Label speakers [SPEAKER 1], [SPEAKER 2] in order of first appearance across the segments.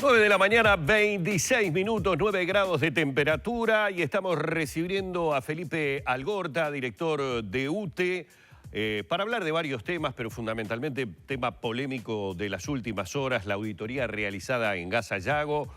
[SPEAKER 1] 9 de la mañana, 26 minutos, 9 grados de temperatura y estamos recibiendo a Felipe Algorta, director de UTE, para hablar de varios temas, pero fundamentalmente tema polémico de las últimas horas, la auditoría realizada en Gas Sayago.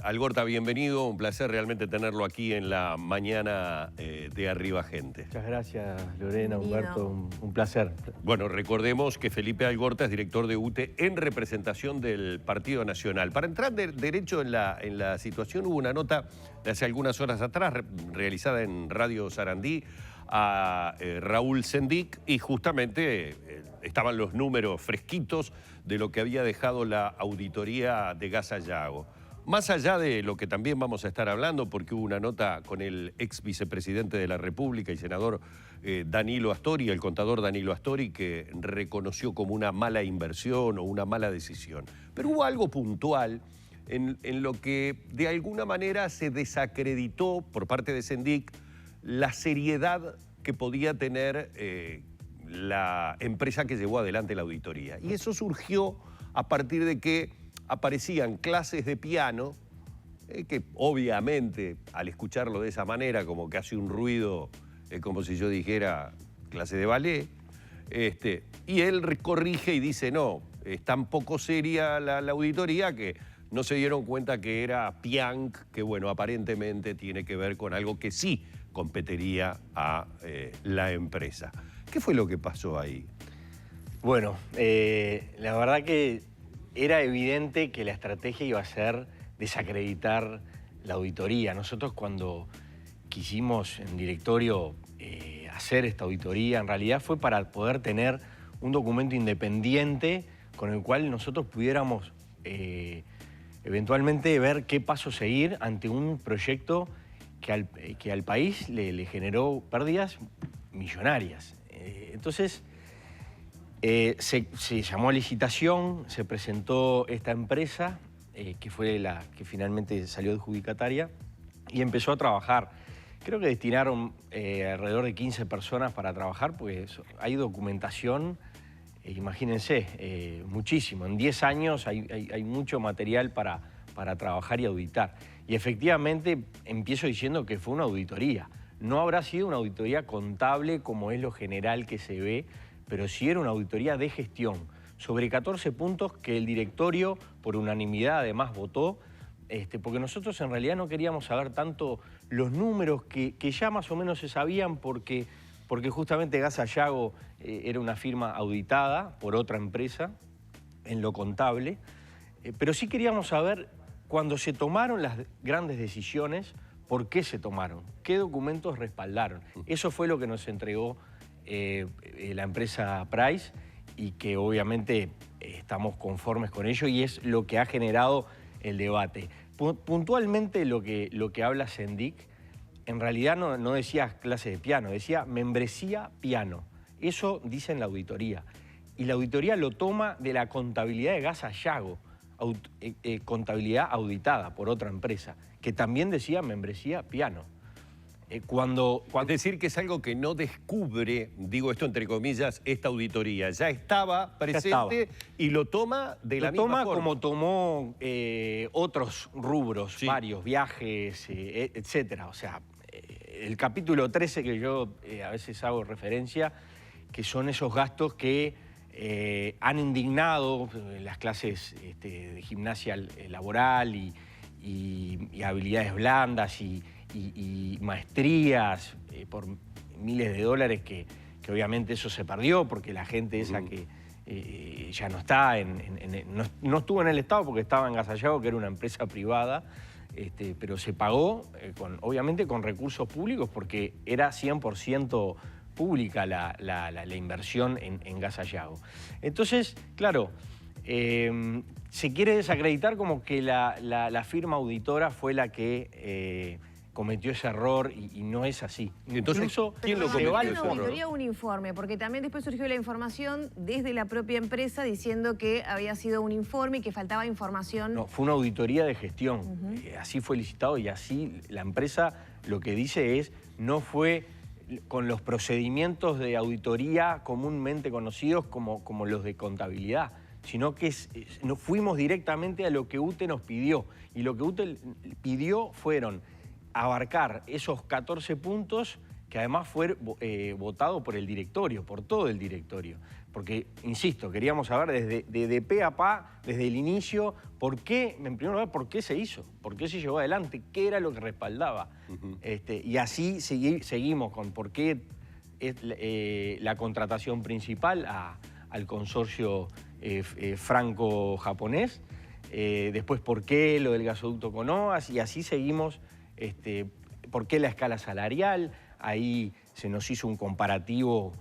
[SPEAKER 1] Algorta, bienvenido, un placer realmente tenerlo aquí en la mañana de Arriba Gente.
[SPEAKER 2] Muchas gracias, Lorena,
[SPEAKER 3] Bienvenido.
[SPEAKER 2] Humberto, un placer.
[SPEAKER 1] Bueno, recordemos que Felipe Algorta es director de UTE en representación del Partido Nacional. Para entrar derecho en la situación, hubo una nota de hace algunas horas atrás realizada en Radio Sarandí a Raúl Sendic y justamente estaban los números fresquitos de lo que había dejado la auditoría de Gas Sayago. Más allá de lo que también vamos a estar hablando, porque hubo una nota con el ex vicepresidente de la República y senador Danilo Astori, el contador Danilo Astori, que reconoció como una mala inversión o una mala decisión. Pero hubo algo puntual en lo que de alguna manera se desacreditó por parte de Sendic la seriedad que podía tener la empresa que llevó adelante la auditoría. Y eso surgió a partir de que aparecían clases de piano, que obviamente al escucharlo de esa manera como que hace un ruido, como si yo dijera clase de ballet, y él corrige y dice no, es tan poco seria la auditoría que no se dieron cuenta que era pianc, que bueno, aparentemente tiene que ver con algo que sí competiría a la empresa. ¿Qué fue lo que pasó ahí?
[SPEAKER 2] Bueno, la verdad que era evidente que la estrategia iba a ser desacreditar la auditoría. Nosotros cuando quisimos en directorio hacer esta auditoría, en realidad fue para poder tener un documento independiente con el cual nosotros pudiéramos eventualmente ver qué paso seguir ante un proyecto que al país le generó pérdidas millonarias. Entonces, se llamó a licitación, se presentó esta empresa, que fue la que finalmente salió adjudicataria, y empezó a trabajar. Creo que destinaron alrededor de 15 personas para trabajar, porque hay documentación, imagínense, muchísimo. En 10 años hay mucho material para trabajar y auditar. Y efectivamente empiezo diciendo que fue una auditoría. No habrá sido una auditoría contable como es lo general que se ve, pero sí era una auditoría de gestión, sobre 14 puntos que el directorio por unanimidad además votó, porque nosotros en realidad no queríamos saber tanto los números que ya más o menos se sabían porque justamente Gas Sayago era una firma auditada por otra empresa en lo contable, pero sí queríamos saber cuando se tomaron las grandes decisiones, ¿por qué se tomaron? ¿Qué documentos respaldaron? Eso fue lo que nos entregó la empresa Price y que obviamente estamos conformes con ello y es lo que ha generado el debate. Puntualmente lo que habla Sendic, en realidad no decía clase de piano, decía membresía piano. Eso dice en la auditoría. Y la auditoría lo toma de la contabilidad de Gas Sayago, contabilidad auditada por otra empresa, que también decía membresía piano.
[SPEAKER 1] Es decir, que es algo que no descubre, digo esto entre comillas, esta auditoría. Ya estaba presente y lo toma de la misma forma.
[SPEAKER 2] Como tomó otros rubros, sí, varios, viajes, etcétera. O sea, el capítulo 13 que yo a veces hago referencia, que son esos gastos que han indignado las clases de gimnasia laboral y habilidades blandas y maestrías por miles de dólares que obviamente eso se perdió porque la gente esa que ya no está, no estuvo en el Estado porque estaba en Gas Sayago, que era una empresa privada, pero se pagó obviamente con recursos públicos porque era 100% pública la inversión en Gas Sayago. Entonces, claro, se quiere desacreditar como que la firma auditora fue la que cometió ese error y no es así.
[SPEAKER 1] Entonces,
[SPEAKER 3] incluso,
[SPEAKER 1] ¿quién lo cometió
[SPEAKER 3] ¿una
[SPEAKER 1] ese error?
[SPEAKER 3] auditoría o un informe? Porque también después surgió la información desde la propia empresa diciendo que había sido un informe y que faltaba información.
[SPEAKER 2] No, fue una auditoría de gestión. Así fue licitado y así la empresa lo que dice es no fue con los procedimientos de auditoría comúnmente conocidos como los de contabilidad, sino que nos fuimos directamente a lo que UTE nos pidió. Y lo que UTE pidió fueron abarcar esos 14 puntos que además fue votado por el directorio, por todo el directorio. Porque, insisto, queríamos saber desde pe a pa, desde el inicio, en primer lugar, por qué se hizo, por qué se llevó adelante, qué era lo que respaldaba. Y así seguimos con por qué es la contratación principal al consorcio franco-japonés, después por qué lo del gasoducto con OAS, y así seguimos, por qué la escala salarial. Ahí se nos hizo un comparativo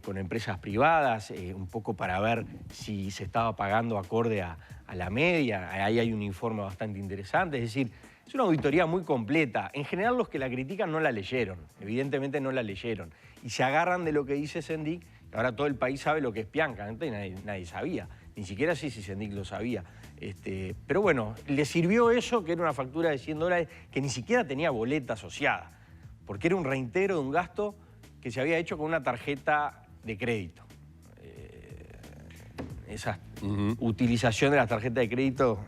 [SPEAKER 2] con empresas privadas, un poco para ver si se estaba pagando acorde a la media. Ahí hay un informe bastante interesante, es decir, es una auditoría muy completa. En general los que la critican no la leyeron, evidentemente no la leyeron. Y se agarran de lo que dice Sendik, ahora todo el país sabe lo que es Pianca, antes nadie sabía, ni siquiera si Sendik lo sabía. Pero bueno, le sirvió eso, que era una factura de $100, que ni siquiera tenía boleta asociada, porque era un reintegro de un gasto que se había hecho con una tarjeta de crédito. Esa utilización de las tarjetas de crédito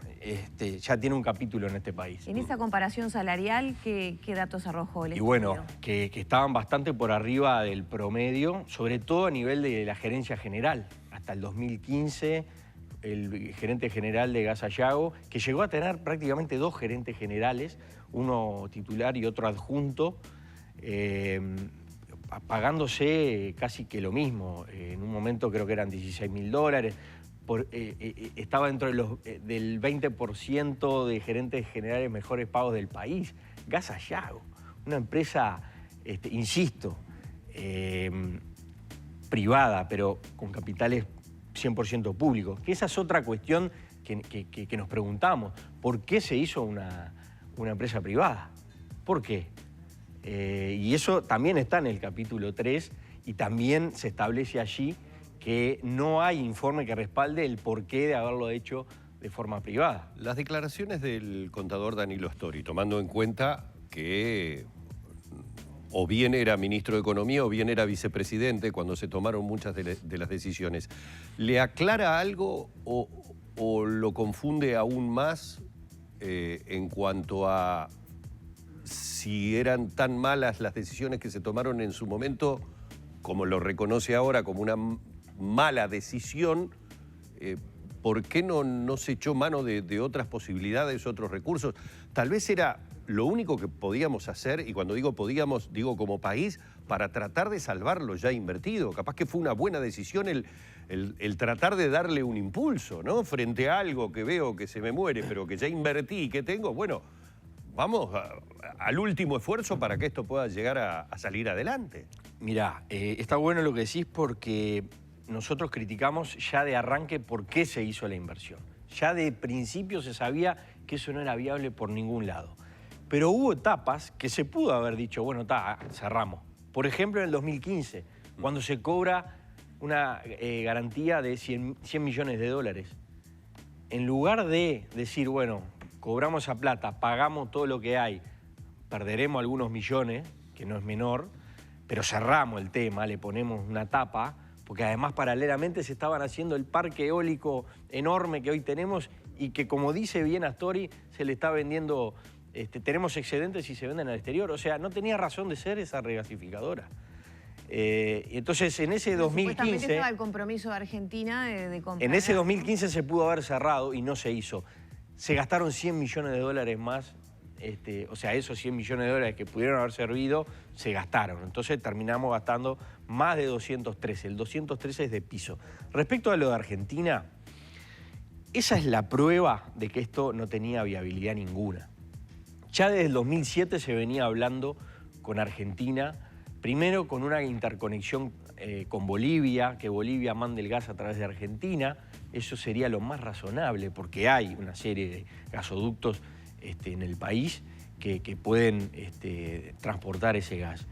[SPEAKER 2] ya tiene un capítulo en este país.
[SPEAKER 3] En esa comparación salarial, ¿qué datos arrojó el estudio?
[SPEAKER 2] Y bueno, que estaban bastante por arriba del promedio, sobre todo a nivel de la gerencia general. Hasta el 2015, el gerente general de Gas Sayago, que llegó a tener prácticamente 2 gerentes generales, uno titular y otro adjunto, pagándose casi que lo mismo. En un momento creo que eran $16.000. Estaba dentro del 20% de gerentes generales mejores pagos del país. Gas Sayago, una empresa, insisto, privada, pero con capitales 100% públicos. Que esa es otra cuestión que nos preguntamos. ¿Por qué se hizo una empresa privada? ¿Por qué? Y eso también está en el capítulo 3 y también se establece allí que no hay informe que respalde el porqué de haberlo hecho de forma privada.
[SPEAKER 1] Las declaraciones del contador Danilo Stori, tomando en cuenta que o bien era ministro de Economía o bien era vicepresidente cuando se tomaron muchas de las decisiones, ¿le aclara algo o lo confunde aún más en cuanto a si eran tan malas las decisiones que se tomaron en su momento, como lo reconoce ahora como una mala decisión, ¿por qué no se echó mano de otras posibilidades, otros recursos? Tal vez era lo único que podíamos hacer, y cuando digo podíamos, digo como país, para tratar de salvar lo ya invertido. Capaz que fue una buena decisión el tratar de darle un impulso, ¿no? Frente a algo que veo que se me muere, pero que ya invertí y que tengo, bueno, vamos al último esfuerzo para que esto pueda llegar a salir adelante.
[SPEAKER 2] Mirá, está bueno lo que decís porque nosotros criticamos ya de arranque por qué se hizo la inversión. Ya de principio se sabía que eso no era viable por ningún lado. Pero hubo etapas que se pudo haber dicho, bueno, cerramos. Por ejemplo, en el 2015, cuando se cobra una garantía de $100 millones. En lugar de decir, bueno, cobramos esa plata, pagamos todo lo que hay, perderemos algunos millones, que no es menor, pero cerramos el tema, le ponemos una tapa, porque además paralelamente se estaban haciendo el parque eólico enorme que hoy tenemos y que, como dice bien Astori, se le está vendiendo, tenemos excedentes y se venden al exterior. O sea, no tenía razón de ser esa regasificadora. Entonces, en ese 2015...
[SPEAKER 3] Supuestamente estaba el compromiso de Argentina de comprar.
[SPEAKER 2] En ese 2015 se pudo haber cerrado y no se hizo. Se gastaron $100 millones más. O sea, esos $100 millones que pudieron haber servido, se gastaron. Entonces terminamos gastando más de 213. El 213 es de piso. Respecto a lo de Argentina, esa es la prueba de que esto no tenía viabilidad ninguna. Ya desde el 2007 se venía hablando con Argentina, primero con una interconexión con Bolivia, que Bolivia mande el gas a través de Argentina. Eso sería lo más razonable, porque hay una serie de gasoductos en el país que pueden transportar ese gas.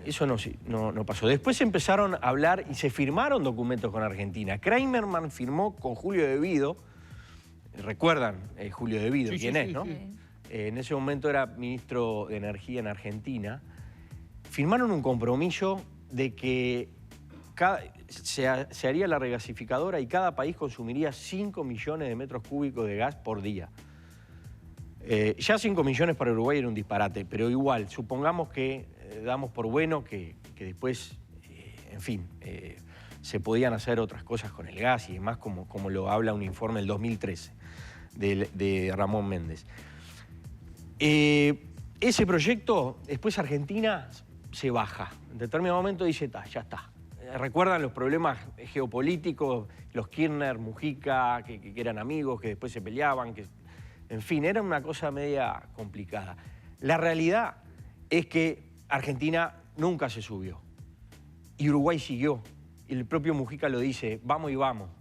[SPEAKER 2] Eso no pasó. Después empezaron a hablar y se firmaron documentos con Argentina. Kramerman firmó con Julio De Vido. ¿Recuerdan Julio De Vido?
[SPEAKER 1] Sí,
[SPEAKER 2] ¿Quién
[SPEAKER 1] sí,
[SPEAKER 2] es,
[SPEAKER 1] sí,
[SPEAKER 2] no?
[SPEAKER 1] sí.
[SPEAKER 2] En ese momento era ministro de Energía en Argentina. Firmaron un compromiso de que se haría la regasificadora y cada país consumiría 5 millones de metros cúbicos de gas por día. Ya 5 millones para Uruguay era un disparate, pero igual, supongamos que damos por bueno que después, en fin, se podían hacer otras cosas con el gas y demás, como lo habla un informe del 2013 de Ramón Méndez. Ese proyecto, después Argentina se baja. En determinado momento dice, ya está. Recuerdan los problemas geopolíticos, los Kirchner, Mujica, que eran amigos, que después se peleaban, en fin, era una cosa media complicada. La realidad es que Argentina nunca se subió y Uruguay siguió. Y el propio Mujica lo dice, vamos y vamos.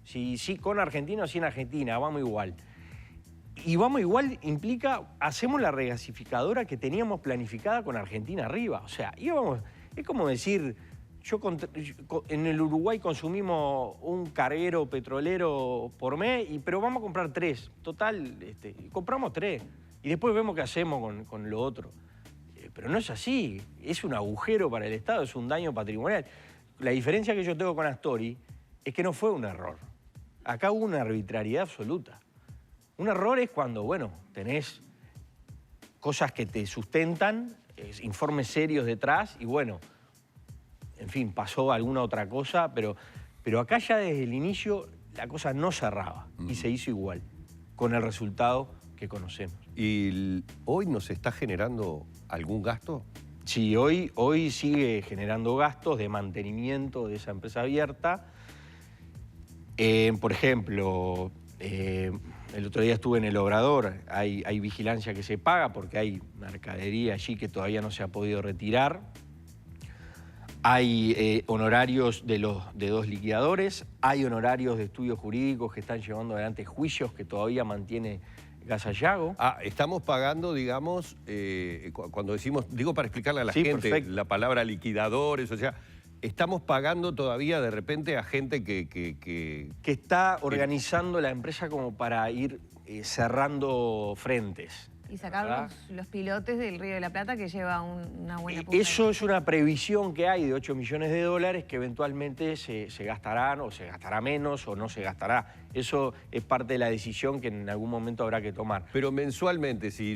[SPEAKER 2] Si con Argentina o sin Argentina, vamos igual. Y vamos igual implica, hacemos la regasificadora que teníamos planificada con Argentina arriba. O sea, íbamos, es como decir, en el Uruguay consumimos un carguero petrolero por mes, pero vamos a comprar 3. Total, compramos 3. Y después vemos qué hacemos con lo otro. Pero no es así, es un agujero para el Estado, es un daño patrimonial. La diferencia que yo tengo con Astori es que no fue un error. Acá hubo una arbitrariedad absoluta. Un error es cuando, bueno, tenés cosas que te sustentan, informes serios detrás y bueno, en fin, pasó alguna otra cosa, pero acá ya desde el inicio la cosa no cerraba y se hizo igual, con el resultado que conocemos.
[SPEAKER 1] ¿Y hoy nos está generando algún gasto?
[SPEAKER 2] Sí, hoy sigue generando gastos de mantenimiento de esa empresa abierta. Por ejemplo, el otro día estuve en el Obrador, hay vigilancia que se paga porque hay mercadería allí que todavía no se ha podido retirar. Hay honorarios de 2 liquidadores, hay honorarios de estudios jurídicos que están llevando adelante juicios que todavía mantiene Gas Sayago.
[SPEAKER 1] Estamos pagando, digamos, cuando decimos, digo para explicarle a la gente,
[SPEAKER 2] perfecto,
[SPEAKER 1] la palabra liquidadores, o sea, estamos pagando todavía de repente a gente
[SPEAKER 2] que está organizando la empresa como para ir cerrando frentes.
[SPEAKER 3] Y sacar los pilotes del Río de la Plata que lleva una buena punta.
[SPEAKER 2] Eso es una previsión que hay de 8 millones de dólares que eventualmente se gastarán o se gastará menos o no se gastará. Eso es parte de la decisión que en algún momento habrá que tomar.
[SPEAKER 1] Pero mensualmente, si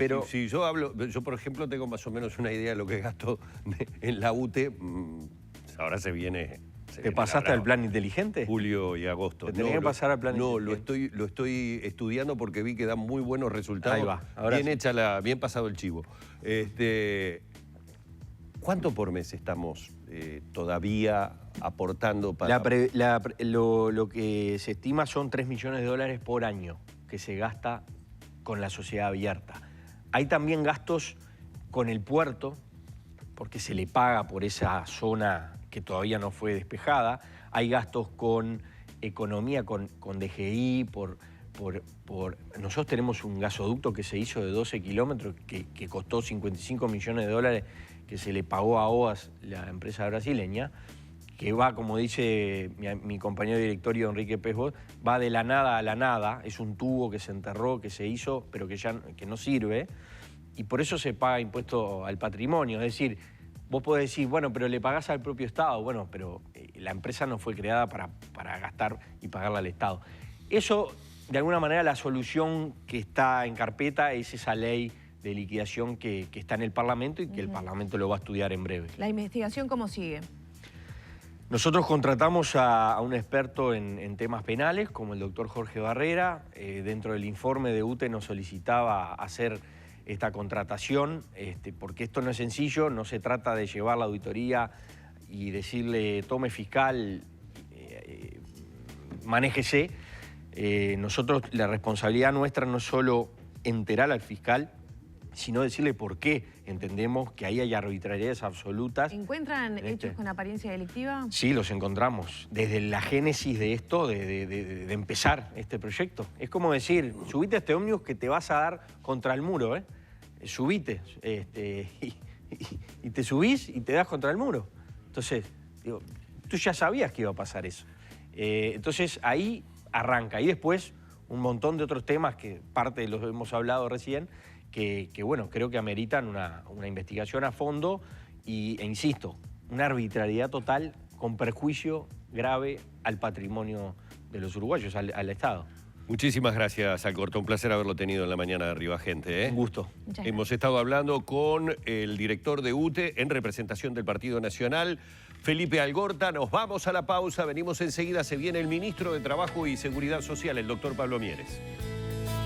[SPEAKER 1] yo hablo, yo por ejemplo tengo más o menos una idea de lo que gasto en la UTE, ahora se viene...
[SPEAKER 2] ¿Te pasaste al plan inteligente?
[SPEAKER 1] Julio y agosto.
[SPEAKER 2] ¿Te tenés que pasar al plan inteligente?
[SPEAKER 1] No, lo estoy estudiando porque vi que da muy buenos resultados.
[SPEAKER 2] Ahí va. Ahora
[SPEAKER 1] bien hecha bien pasado el chivo. ¿Cuánto por mes estamos todavía aportando para...?
[SPEAKER 2] Lo que se estima son 3 millones de dólares por año que se gasta con la sociedad abierta. Hay también gastos con el puerto, porque se le paga por esa zona que todavía no fue despejada. Hay gastos con economía, con DGI, nosotros tenemos un gasoducto que se hizo de 12 kilómetros que costó 55 millones de dólares que se le pagó a OAS, la empresa brasileña, que va, como dice mi compañero de directorio Enrique Pesbot, va de la nada a la nada. Es un tubo que se enterró, que se hizo, pero que no sirve. Y por eso se paga impuesto al patrimonio. Es decir, vos podés decir, bueno, pero le pagás al propio Estado. Bueno, pero la empresa no fue creada para gastar y pagarle al Estado. Eso, de alguna manera, la solución que está en carpeta es esa ley de liquidación que está en el Parlamento y que el Parlamento lo va a estudiar en breve.
[SPEAKER 3] ¿La investigación cómo sigue?
[SPEAKER 2] Nosotros contratamos a un experto en temas penales, como el doctor Jorge Barrera. Dentro del informe de UTE nos solicitaba hacer esta contratación, porque esto no es sencillo, no se trata de llevar la auditoría y decirle, tome fiscal, manéjese. Nosotros, la responsabilidad nuestra no es solo enterar al fiscal, sino decirle por qué entendemos que ahí hay arbitrariedades absolutas.
[SPEAKER 3] ¿Encuentran hechos con apariencia delictiva?
[SPEAKER 2] Sí, los encontramos. Desde la génesis de esto, de empezar este proyecto. Es como decir, subite a este ómnibus que te vas a dar contra el muro, subite, y te subís y te das contra el muro. Entonces, digo, tú ya sabías que iba a pasar eso. Entonces, ahí arranca. Y después, un montón de otros temas que parte de los que hemos hablado recién, que bueno, creo que ameritan una investigación a fondo e insisto, una arbitrariedad total con perjuicio grave al patrimonio de los uruguayos, al Estado.
[SPEAKER 1] Muchísimas gracias, Alcorta. Un placer haberlo tenido en la mañana de Arriba Gente, ¿eh?
[SPEAKER 2] Un gusto.
[SPEAKER 1] Hemos estado hablando con el director de UTE en representación del Partido Nacional, Felipe Algorta. Nos vamos a la pausa, venimos enseguida. Se viene el ministro de Trabajo y Seguridad Social, el doctor Pablo Mieres.